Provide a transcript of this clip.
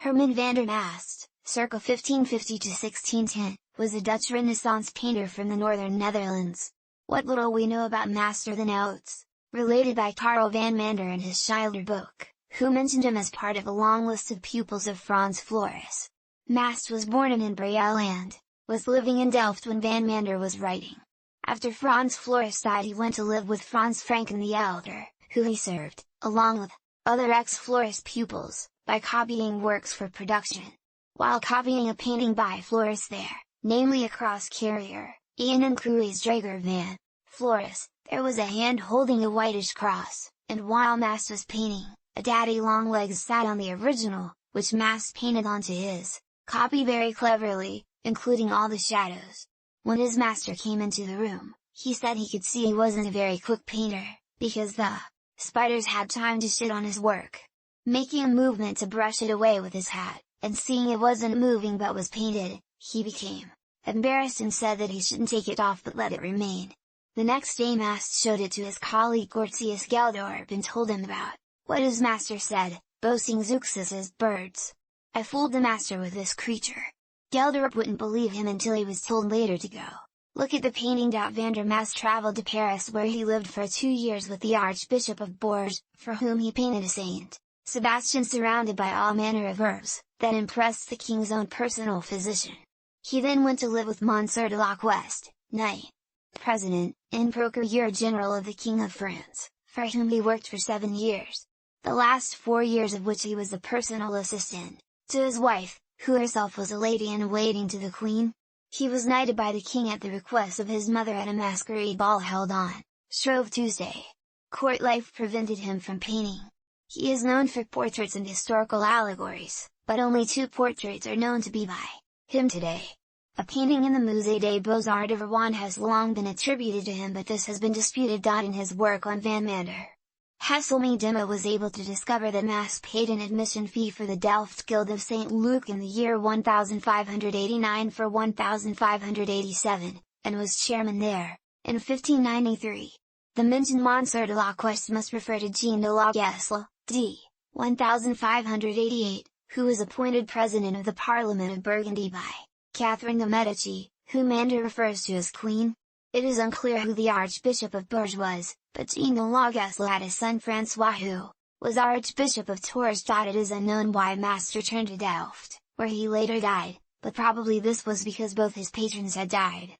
Herman van der Mast, circa 1550 to 1610, was a Dutch Renaissance painter from the northern Netherlands. What little we know about Mast are the notes, related by Karel van Mander in his Schilder book, who mentioned him as part of a long list of pupils of Frans Floris. Mast was born in Brabant and was living in Delft when van Mander was writing. After Frans Floris died, he went to live with Frans Franken the Elder, who he served, along with other ex-Floris pupils, by copying works for production. While copying a painting by Floris there, namely a cross carrier, Ian and Cruise Drager van Floris, there was a hand holding a whitish cross, and while Mast was painting, a daddy longlegs sat on the original, which Mast painted onto his copy very cleverly, including all the shadows. When his master came into the room, he said he could see he wasn't a very quick painter, because the spiders had time to shit on his work. Making a movement to brush it away with his hat, and seeing it wasn't moving but was painted, he became embarrassed and said that he shouldn't take it off but let it remain. The next day Mast showed it to his colleague Gortius Geldorp and told him about what his master said, boasting Zeuxis's birds. "I fooled the master with this creature." Geldorp wouldn't believe him until he was told later to go look at the painting. Van der Mast traveled to Paris, where he lived for 2 years with the Archbishop of Bourges, for whom he painted a Saint Sebastian surrounded by all manner of herbs, that impressed the king's own personal physician. He then went to live with Monsieur de la Queste, Knight, President, and Procureur General of the King of France, for whom he worked for 7 years, the last 4 years of which he was the personal assistant to his wife, who herself was a lady in waiting to the Queen. He was knighted by the king at the request of his mother at a masquerade ball held on Shrove Tuesday. Court life prevented him from painting. He is known for portraits and historical allegories, but only 2 portraits are known to be by him today. A painting in the Musée des Beaux-Arts de Rouen has long been attributed to him, but this has been disputed. In his work on Van Mander, Hesselme Dimma was able to discover that Mast paid an admission fee for the Delft Guild of St. Luke in the year 1589 for 1587, and was chairman there, in 1593. The mentioned Monsieur de la Queste must refer to Jean de la Gesle, d. 1588, who was appointed president of the Parliament of Burgundy by Catherine de' Medici, whom Mander refers to as Queen. It is unclear who the Archbishop of Bourges was, but Jean de la Gesle had a son Francois who was Archbishop of Tours. It is unknown why Mast returned to Delft, where he later died, but probably this was because both his patrons had died.